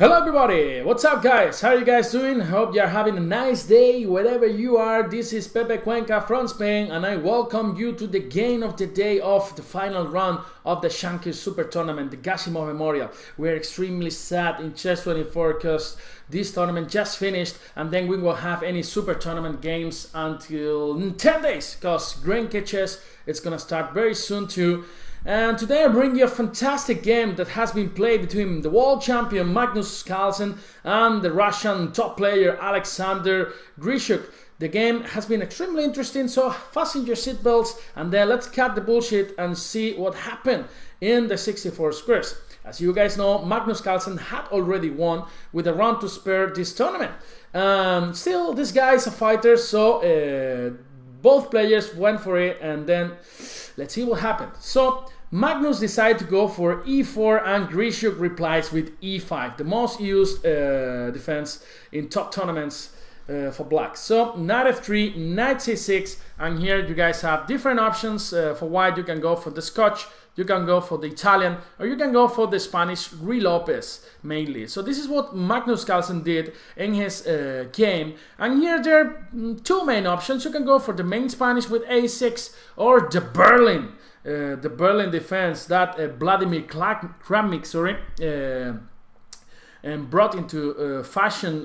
Hello everybody, what's up guys? How are you guys doing? Hope you're having a nice day wherever you are. This is Pepe Cuenca from Spain and I welcome you to the game of the day of the final round of the Shamkir Super Tournament, the Gashimov Memorial. We're extremely sad in Chess 24 because this tournament just finished and then we won't have any Super Tournament games until 10 days because Shamkir Chess it's gonna start very soon too. And today I bring you a fantastic game that has been played between the world champion Magnus Carlsen and the Russian top player Carlsen-Grischuk. The game has been extremely interesting, so fasten your seatbelts and then let's cut the bullshit and see what happened in the 64 squares. As you guys know, Magnus Carlsen had already won with a round to spare this tournament. Still, this guy is a fighter, so both players went for it and then let's see what happened. So Magnus decided to go for e4 and Grischuk replies with e5, the most used defense in top tournaments for black. So knight f3, knight c6, and here you guys have different options. For white you can go for the Scotch, you can go for the Italian, or you can go for the Spanish Ruy Lopez mainly. So this is what Magnus Carlsen did in his game. And here there are two main options. You can go for the main Spanish with a6 or the Berlin defense that Vladimir Kramnik, and brought into fashion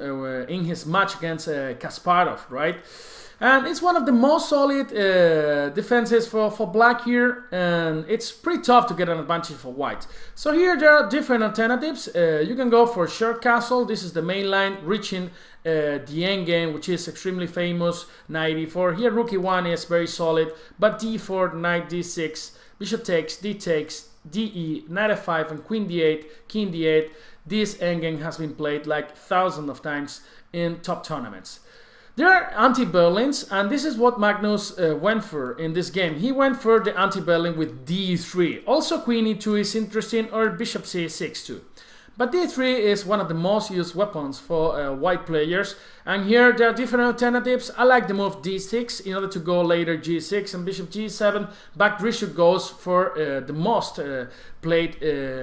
in his match against Kasparov, right? And it's one of the most solid defenses for black here, and it's pretty tough to get an advantage for white. So here there are different alternatives. You can go for short castle. This is the main line, reaching the endgame, which is extremely famous, knight e4. Here rook e1 is very solid, but d4, knight d6, bishop takes, d takes, de, knight f5, and queen d8, king d8. This endgame has been played like thousands of times in top tournaments. There are anti-Berlins, and this is what Magnus went for in this game. He went for the anti-Berlin with d3. Also queen e2 is interesting, or bishop c6 too. But d3 is one of the most used weapons for white players. And here there are different alternatives. I like the move d6 in order to go later g6 and bishop g7. But Grischuk goes for the most played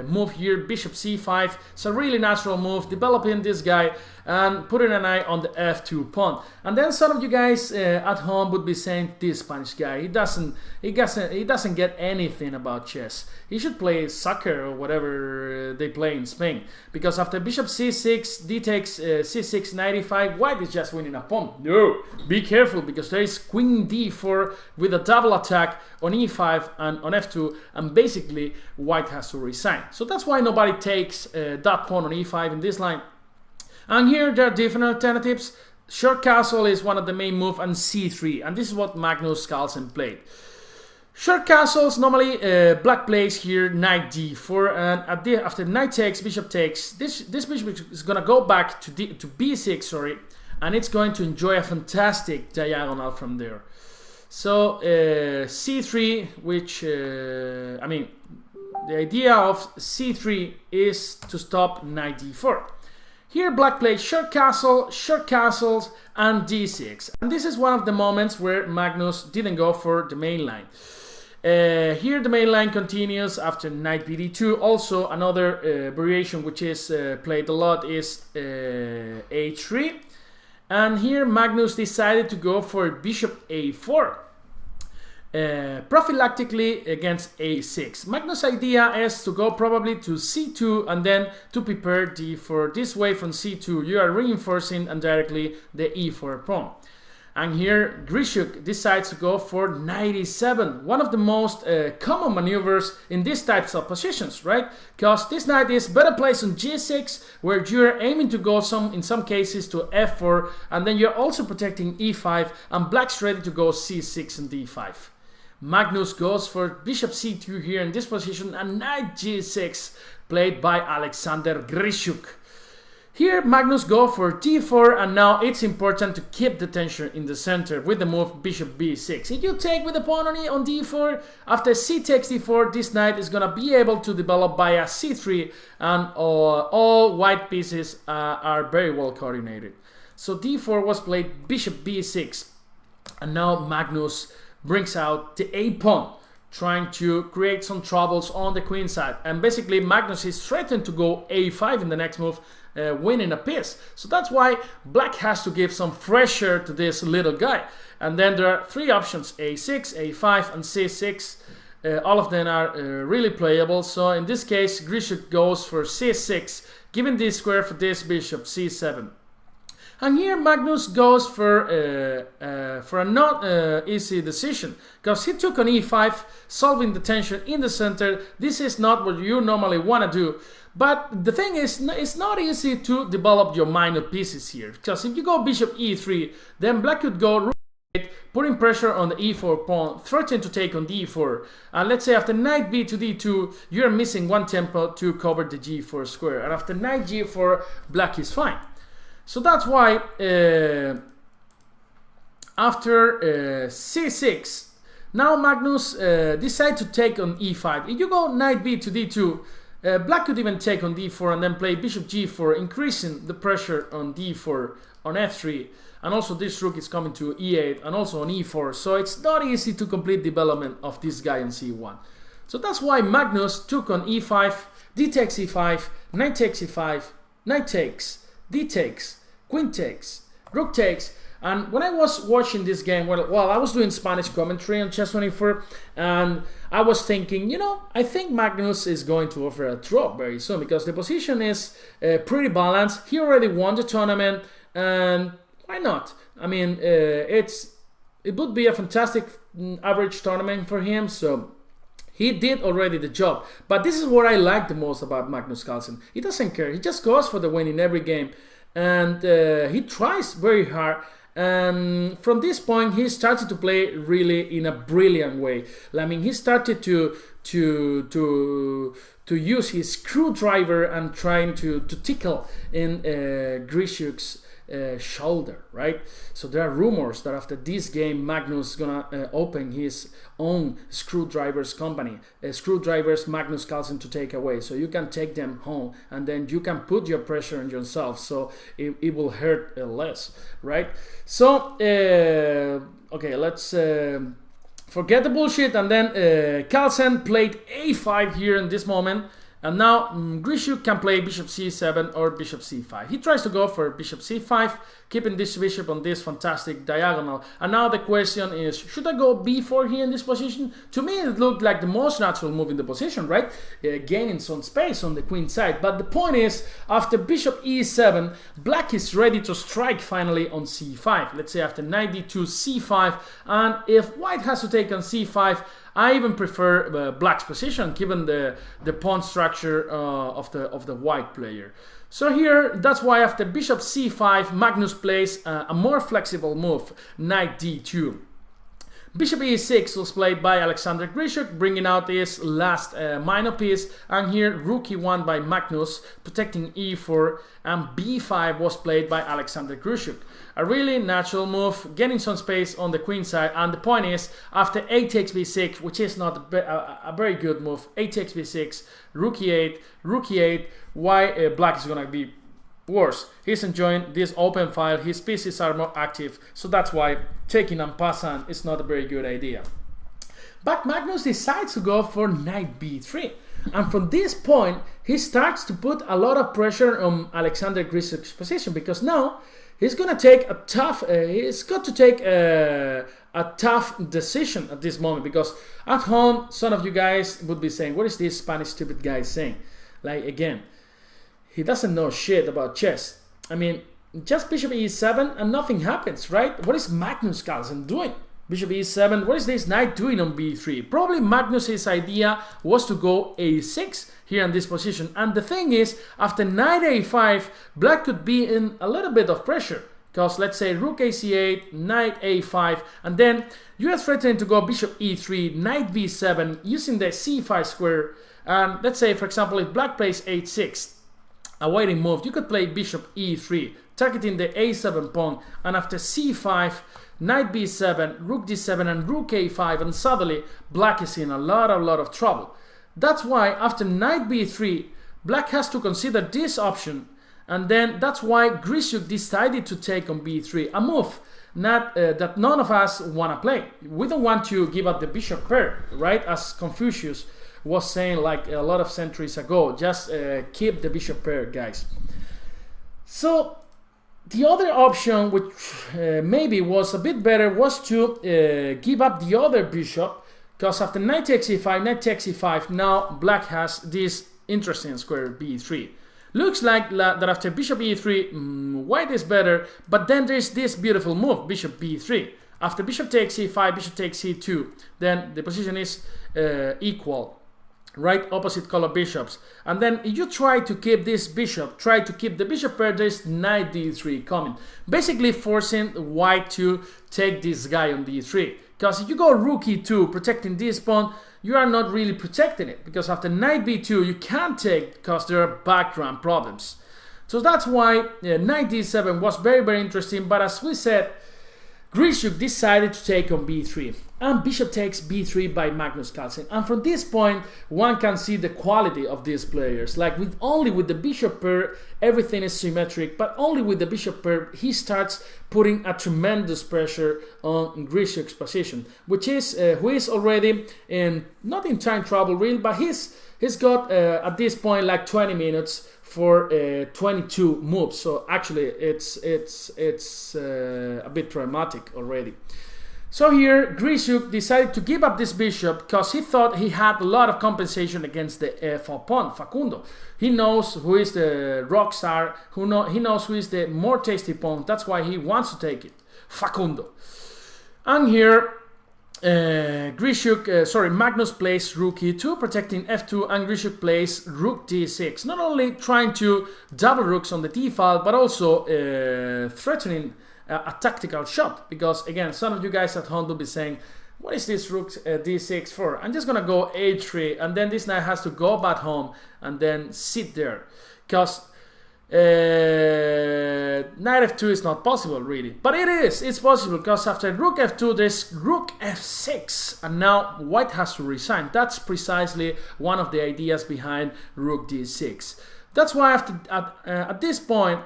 move here, bishop c5. It's a really natural move, developing this guy and putting an eye on the f2 pawn. And then some of you guys at home would be saying, this Spanish guy, he doesn't get anything about chess. He should play soccer or whatever they play in Spain. Because after bishop c6, d takes c6, knight e5, white is just winning a pawn. No, be careful because there is queen d4 with a double attack on e5 and on f2, and basically white has to resign. So that's why nobody takes that pawn on e5 in this line. And here there are different alternatives. Short castle is one of the main moves, and c3, and this is what Magnus Carlsen played. Short castles, normally black plays here knight d4, and after knight takes, bishop takes, this bishop is going to go back to b6, sorry, and it's going to enjoy a fantastic diagonal from there. So c3, which, I mean, the idea of c3 is to stop knight d4. Here black plays short castles, and d6. And this is one of the moments where Magnus didn't go for the main line. Here the main line continues after knight bd2. Also another variation which is played a lot is a3. And here Magnus decided to go for bishop a4. Prophylactically against a6. Magnus' idea is to go probably to c2 and then to prepare d4. This way from c2 you are reinforcing indirectly the e4 pawn. And here Grischuk decides to go for knight e7, one of the most common maneuvers in these types of positions, right? Because this knight is better placed on g6, where you're aiming to go in some cases to f4, and then you're also protecting e5, and black's ready to go c6 and d5. Magnus goes for bishop c2 here in this position, and knight g6 played by Carlsen-Grischuk. Here Magnus goes for d4, and now it's important to keep the tension in the center with the move bishop b6. If you take with the pawn on d4, after c takes d4, this knight is gonna be able to develop via c3, and all white pieces are very well coordinated. So d4 was played, bishop b6, and now Magnus brings out the a pawn. trying to create some troubles on the queen side. And basically Magnus is threatened to go a5 in the next move, winning a piece. So that's why black has to give some pressure to this little guy. And then there are three options: a6, a5 and c6. All of them are really playable. So in this case Grischuk goes for c6, giving this square for this bishop c7. And here Magnus goes for a not easy decision, because he took on e5, solving the tension in the center. This is not what you normally want to do. But the thing is, it's not easy to develop your minor pieces here, because if you go bishop e3, then black could go rook e8, putting pressure on the e4 pawn, threatening to take on d4. And let's say after knight b to d2, you're missing one tempo to cover the g4 square. And after knight g4, black is fine. So that's why after c6, now Magnus decides to take on e5. If you go knight b to d2, black could even take on d4 and then play bishop g4, increasing the pressure on d4, on f3. And also this rook is coming to e8 and also on e4. So it's not easy to complete development of this guy on c1. So that's why Magnus took on e5, d takes e5, knight takes e5, knight takes, d takes, queen takes, rook takes. And when I was watching this game, well, I was doing Spanish commentary on Chess24, and I was thinking, you know, I think Magnus is going to offer a drop very soon, because the position is pretty balanced. He already won the tournament, and why not? I mean, it would be a fantastic average tournament for him, so he did already the job. But this is what I like the most about Magnus Carlsen. He doesn't care. He just goes for the win in every game. And he tries very hard. And from this point, he started to play really in a brilliant way. I mean, he started to use his screwdriver and trying to tickle in Grischuk's shoulder, right? So there are rumors that after this game Magnus is gonna open his own screwdrivers company, screwdrivers Magnus Carlsen to take away, so you can take them home and then you can put your pressure on yourself, so it will hurt less, right? So okay, let's forget the bullshit. And then Carlsen played a5 here in this moment. And now Grischuk can play bishop c7 or bishop c5. He tries to go for bishop c5, keeping this bishop on this fantastic diagonal. And now the question is, should I go b4 here in this position? To me, it looked like the most natural move in the position, right? Gaining some space on the queen side. But the point is, after bishop e7, black is ready to strike finally on c5. Let's say after knight d2, c5. And if white has to take on c5, I even prefer black's position, given the pawn structure of the white player. So here, that's why after bishop c5, Magnus plays a more flexible move, knight d2. Bishop e6 was played by Carlsen-Grischuk, bringing out his last minor piece, and here rook e1 by Magnus, protecting e4, and b5 was played by Carlsen-Grischuk. A really natural move, getting some space on the queen side. And the point is, after a takes b6, which is not a very good move, a takes b6, rook e8, why black is gonna be worse? He's enjoying this open file, his pieces are more active, so that's why taking en passant is not a very good idea. But Magnus decides to go for knight b3. And from this point, he starts to put a lot of pressure on Carlsen-Grischuk's position, because now he's gonna take a tough. He's got to take a tough decision at this moment, because at home, some of you guys would be saying, "What is this Spanish stupid guy saying?" Like, again, he doesn't know shit about chess. I mean, just bishop e7 and nothing happens, right? What is Magnus Carlsen doing? Bishop e7, what is this knight doing on b3? Probably Magnus's idea was to go a6 here in this position. And the thing is, after knight a5, black could be in a little bit of pressure. Because let's say rook ac8, knight a5, and then you are threatening to go bishop e3, knight b7, using the c5 square. And let's say, for example, if black plays h6, a waiting move, you could play bishop e3, targeting the a7 pawn, and after c5, knight b7, rook d7, and rook a5, and suddenly black is in a lot of trouble. That's why after knight b3, black has to consider this option, and then that's why Grischuk decided to take on b3, a move that none of us want to play. We don't want to give up the bishop pair, right? As Confucius was saying like a lot of centuries ago, just keep the bishop pair, guys. So the other option, which maybe was a bit better, was to give up the other bishop, because after knight takes e5, knight takes e5, now black has this interesting square b3. Looks like that after bishop e3, white is better, but then there's this beautiful move, bishop b3. After bishop takes e5, bishop takes e2, then the position is equal, right? Opposite color bishops. And then if you try to keep this bishop, try to keep the bishop pair, there's knight d3 coming, basically forcing white to take this guy on d3. Because if you go rook e2, protecting this pawn, you are not really protecting it, because after knight b2 you can't take, because there are background problems. So that's why knight d7 was very, very interesting. But as we said, Grischuk decided to take on b3, and bishop takes b3 by Magnus Carlsen. And from this point, one can see the quality of these players. Like only with the bishop pair, everything is symmetric, but only with the bishop pair, he starts putting a tremendous pressure on Grischuk's position, which is who is already not in time trouble, really, but he's got at this point like 20 minutes for 22 moves. So actually it's a bit dramatic already. So here Grischuk decided to give up this bishop because he thought he had a lot of compensation against the f4 pawn, Facundo. He knows who is the rock star, he knows who is the more tasty pawn. That's why he wants to take it, Facundo. And here Magnus plays rook e2, protecting f2, and Grischuk plays rook d6. Not only trying to double rooks on the d file, but also threatening a tactical shot. Because again, some of you guys at home will be saying, what is this rook d6 for? I'm just gonna go h3, and then this knight has to go back home and then sit there. Because knight f2 is not possible, really, but it's possible, because after rook f2 there's rook f6, and now white has to resign. That's precisely one of the ideas behind rook d6. That's why at this point,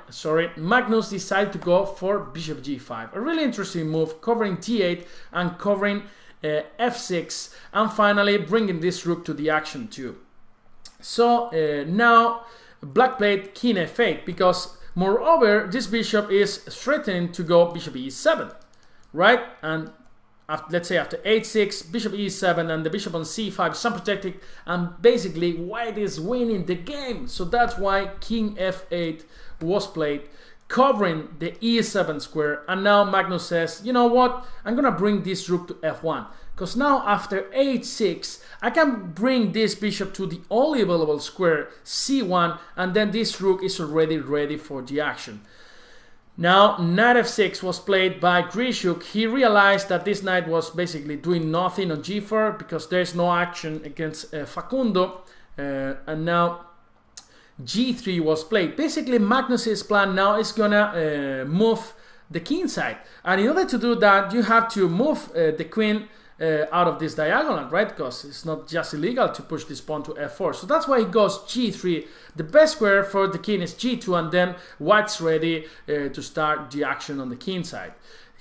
Magnus decided to go for bishop g5, a really interesting move, covering d8 and covering f6, and finally bringing this rook to the action too. So now black played king f8, because moreover this bishop is threatening to go bishop e7, right? And let's say after h6, bishop e7, and the bishop on c5 is unprotected, and basically white is winning the game. So that's why king f8 was played, covering the e7 square. And now Magnus says, you know what, I'm gonna bring this rook to f1, because now after h6 I can bring this bishop to the only available square, c1, and then this rook is already ready for the action. Now knight f6 was played by Grischuk. He realized that this knight was basically doing nothing on g4 because there's no action against Facundo, and now g3 was played. Basically Magnus's plan now is gonna move the king side, and in order to do that you have to move the queen out of this diagonal, right? Because it's not just illegal to push this pawn to f4. So that's why he goes g3. The best square for the king is g2, and then white's ready to start the action on the king side.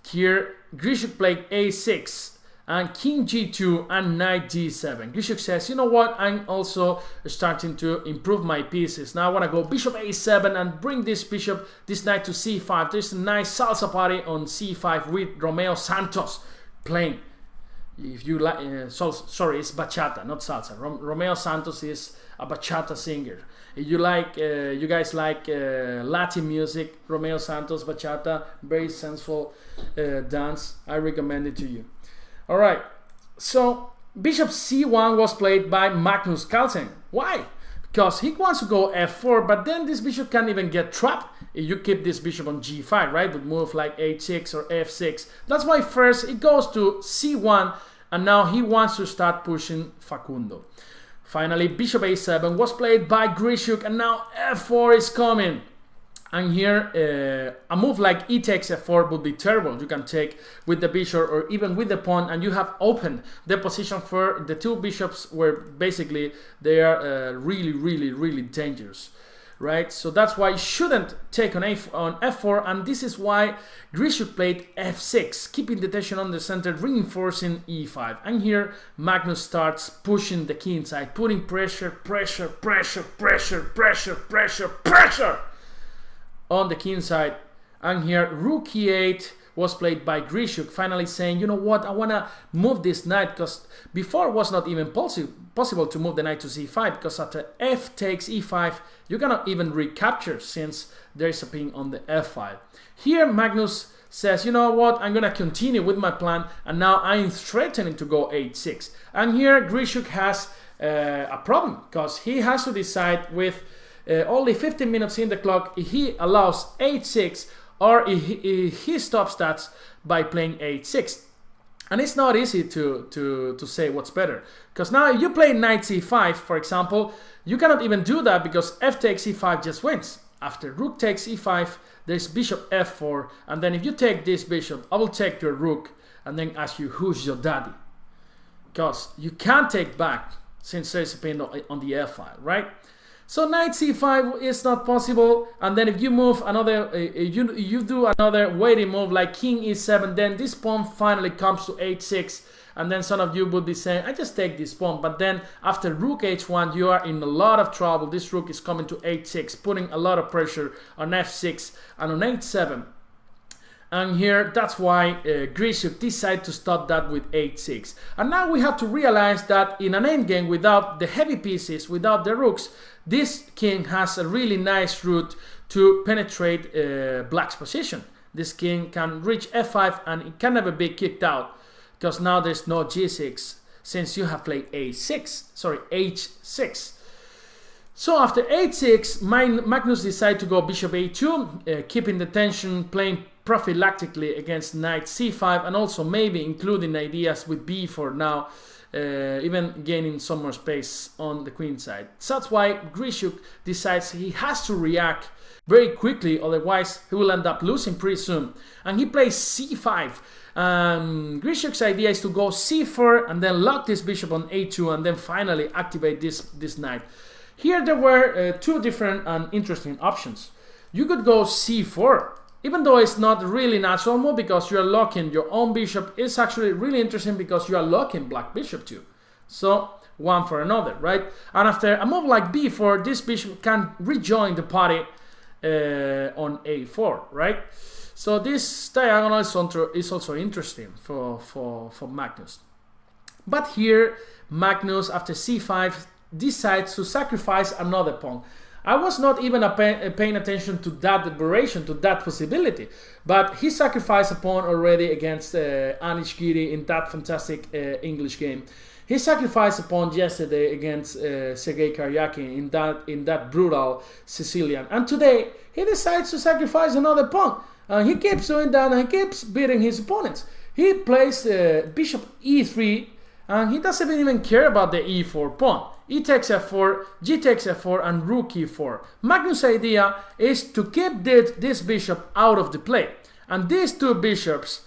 Here Grischuk played a6 and king g2 and knight d7. Grischuk says, you know what, I'm also starting to improve my pieces. Now I want to go bishop a7 and bring this knight to c5. There's a nice salsa party on c5 with Romeo Santos playing. If you like, sorry, it's bachata, not salsa. Romeo Santos is a bachata singer. If you like, you guys like Latin music, Romeo Santos, bachata, very sensual dance. I recommend it to you. All right, so bishop c1 was played by Magnus Carlsen. Why? Because he wants to go f4, but then this bishop can't even get trapped if you keep this bishop on g5, right? With move like h6 or f6. That's why first it goes to c1, and now he wants to start pushing Facundo. Finally, bishop a7 was played by Grischuk, and now f4 is coming. And here, a move like e takes f4 would be terrible. You can take with the bishop or even with the pawn, and you have opened the position for the two bishops, where basically they are really, really, really dangerous. right? So that's why you shouldn't take on f4, and this is why Grischuk played f6, keeping the tension on the center, reinforcing e5. And here Magnus starts pushing the king inside, putting pressure on the king side. And here rook e8 was played by Grischuk, finally saying, you know what, I want to move this knight, because before it was not even possible to move the knight to c5, because after f takes e5, you cannot even recapture since there is a ping on the f file. Here Magnus says, you know what, I'm going to continue with my plan, and now I'm threatening to go h6. And here Grischuk has a problem, because he has to decide with only 15 minutes in the clock if he allows h6 or he stops that by playing h6. And it's not easy to say what's better, because now if you play knight c5, for example, you cannot even do that because f takes e5 just wins. After rook takes e5, there's bishop f4, and then if you take this bishop, I will take your rook and then ask you who's your daddy, because you can't take back since there's a pin on the f file, right? So knight c5 is not possible, and then if you move another, you do another waiting move like king e7, then this pawn finally comes to h6, and then some of you would be saying, I just take this pawn, but then after rook h1, you are in a lot of trouble. This rook is coming to h6, putting a lot of pressure on f6 and on h7. And here, that's why Grischuk decided to stop that with h6. And now we have to realize that in an endgame without the heavy pieces, without the rooks, this king has a really nice route to penetrate black's position. This king can reach f5 and it can never be kicked out, because now there's no g6 since you have played h6. So after h6, Magnus decided to go bishop a2, keeping the tension, playing prophylactically against knight c5, and also maybe including ideas with b4 now, even gaining some more space on the queen side. So that's why Grischuk decides he has to react very quickly, otherwise he will end up losing pretty soon. And he plays c5. Grischuk's idea is to go c4 and then lock this bishop on a2 and then finally activate this knight. Here there were two different and interesting options. You could go c4, even though it's not really natural move because you are locking your own bishop. It's actually really interesting because you are locking black bishop too. So one for another, right? And after a move like b4, this bishop can rejoin the party on a4, right? So this diagonal is also interesting for Magnus. But here Magnus, after c5, decides to sacrifice another pawn. I was not even paying attention to that deliberation, to that possibility, but he sacrificed a pawn already against Anish Giri in that fantastic English game. He sacrificed a pawn yesterday against Sergei Karyakin in that brutal Sicilian, and today he decides to sacrifice another pawn. He keeps doing that and he keeps beating his opponents. He plays bishop e3 and he doesn't even care about the e4 pawn. E takes f4, g takes f4, and rook e4. Magnus' idea is to keep this bishop out of the play. And these two bishops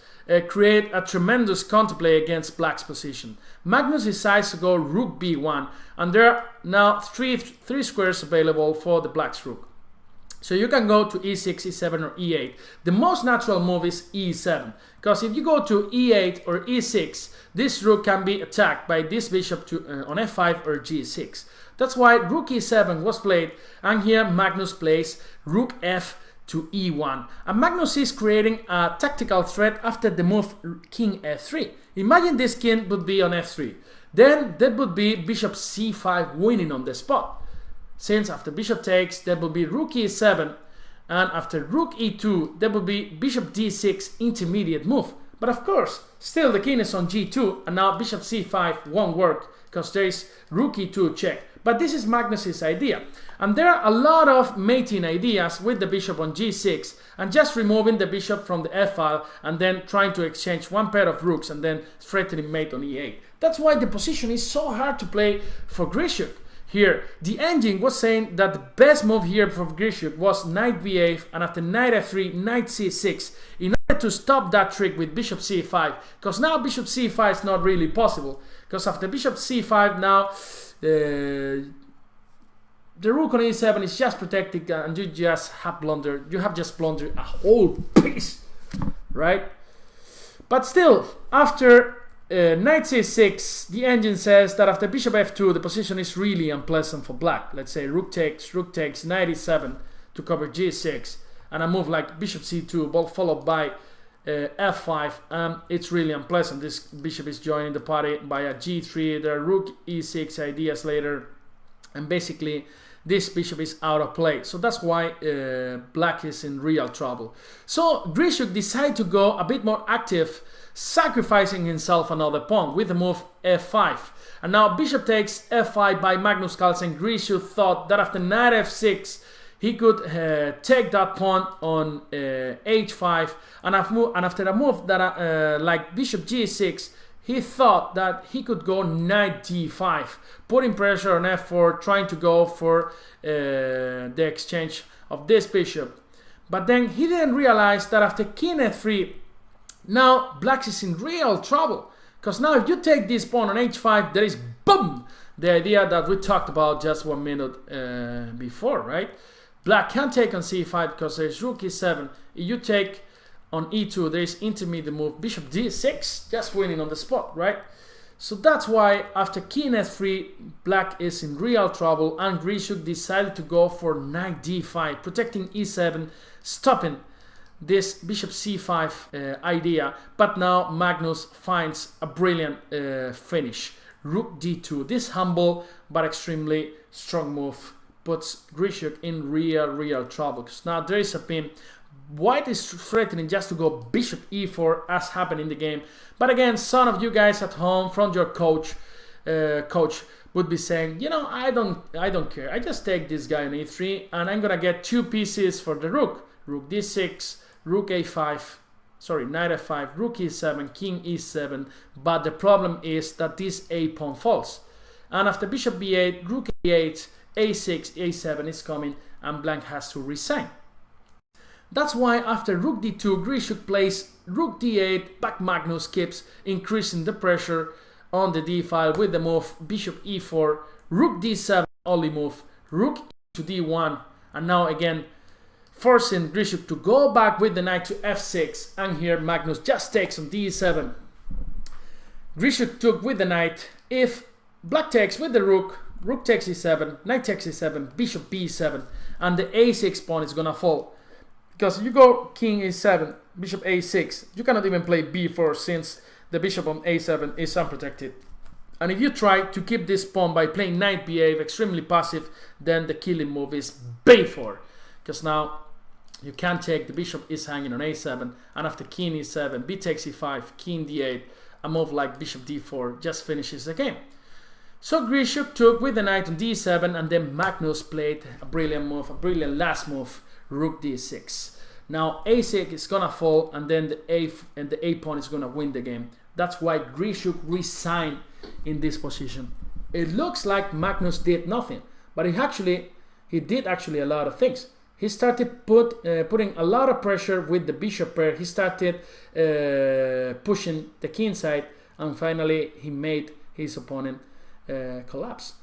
create a tremendous counterplay against black's position. Magnus decides to go rook b1, and there are now three squares available for the black's rook. So you can go to e6, e7, or e8. The most natural move is e7, because if you go to e8 or e6, this rook can be attacked by this bishop on f5 or g6. That's why rook e7 was played, and here Magnus plays rook f to e1. And Magnus is creating a tactical threat after the move king f3. Imagine this king would be on f3. Then there would be bishop c5 winning on the spot. Since after bishop takes, there will be rook e7, and after rook e2, there will be bishop d6 intermediate move. But of course, still the king is on g2, and now bishop c5 won't work because there is rook e2 check. But this is Magnus's idea, and there are a lot of mating ideas with the bishop on g6 and just removing the bishop from the f file and then trying to exchange one pair of rooks and then threatening mate on e8. That's why the position is so hard to play for Grischuk. Here, the engine was saying that the best move here for Grischuk was knight b8, and after knight f3, knight c6, in order to stop that trick with bishop c5, because now bishop c5 is not really possible, because after bishop c5 now, the rook on e7 is just protected, and you have just blundered a whole piece, right? But still, after knight c6, the engine says that after bishop f2, the position is really unpleasant for black. Let's say rook takes, knight e7 to cover g6, and a move like bishop c2, both followed by f5. It's really unpleasant. This bishop is joining the party by a g3. There are rook e6 ideas later, and basically this bishop is out of play. So that's why black is in real trouble. So Grischuk decided to go a bit more active, sacrificing himself another pawn with the move f5. And now bishop takes f5 by Magnus Carlsen. Grischuk thought that after knight f6 he could take that pawn on h5, and after a move that like bishop g6, he thought that he could go knight d5, putting pressure on f4, trying to go for the exchange of this bishop. But then he didn't realize that after king f3, now black is in real trouble. Because now if you take this pawn on h5, there is boom! The idea that we talked about just 1 minute before, right? Black can take on c5 because there's rook e7. If you take on e2, there is intermediate move bishop d6, just winning on the spot, right? So that's why after king f3, black is in real trouble, and Grischuk decided to go for knight d5, protecting e7, stopping this bishop c5 idea. But now Magnus finds a brilliant finish, rook d2. This humble but extremely strong move puts Grischuk in real trouble, because now there is a pin. White is threatening just to go bishop e4 as happened in the game. But again, some of you guys at home from your coach would be saying, you know, I don't care. I just take this guy on e3 and I'm gonna get 2 pieces for the rook. Rook d6, rook a5, sorry, knight f5, rook e7, king e7. But the problem is that this a pawn falls. And after bishop b8, rook a8, a6, a7 is coming, and black has to resign. That's why after rook d2, Grischuk plays rook d8, but Magnus keeps increasing the pressure on the d file with the move bishop e4, rook d7 only move, rook to d1, and now again forcing Grischuk to go back with the knight to f6, and here Magnus just takes on d7. Grischuk took with the knight. If black takes with the rook, rook takes e7, knight takes e7, bishop b7, and the a6 pawn is gonna fall. Because you go king a7, bishop a6, you cannot even play b4 since the bishop on a7 is unprotected. And if you try to keep this pawn by playing knight b8, extremely passive, then the killing move is b4. Because now you can't take, the bishop is hanging on a7, and after king e7, b takes e5, king d8, a move like bishop d4 just finishes the game. So Grischuk took with the knight on d7, and then Magnus played a brilliant move, a brilliant last move, rook d6. Now a6 is gonna fall, and then the a pawn is gonna win the game. That's why Grischuk resigned in this position. It looks like Magnus did nothing, but he did actually a lot of things. He started putting a lot of pressure with the bishop pair. He started pushing the king side, and finally he made his opponent collapse.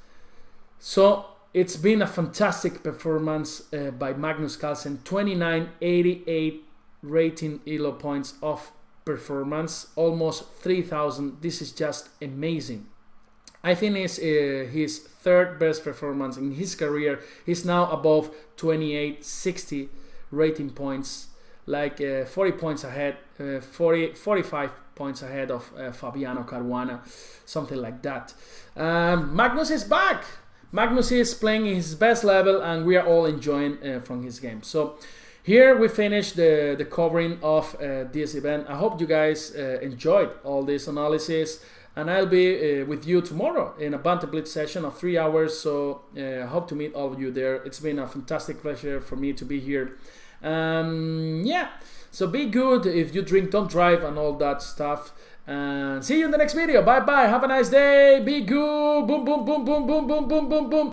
So it's been a fantastic performance by Magnus Carlsen. 2988 rating ELO points of performance, almost 3000. This is just amazing. I think it's his third best performance in his career. He's now above 2860 rating points, like 40 points ahead, 45 points ahead of Fabiano Caruana, something like that. Magnus is back. Magnus is playing his best level, and we are all enjoying from his game. So here we finish the covering of this event. I hope you guys enjoyed all this analysis, and I'll be with you tomorrow in a Banter Blitz session of 3 hours. So I hope to meet all of you there. It's been a fantastic pleasure for me to be here. Yeah, so be good. If you drink, don't drive, and all that stuff. And see you in the next video. Bye bye. Have a nice day. Be good. Boom, boom, boom, boom, boom, boom, boom, boom, boom.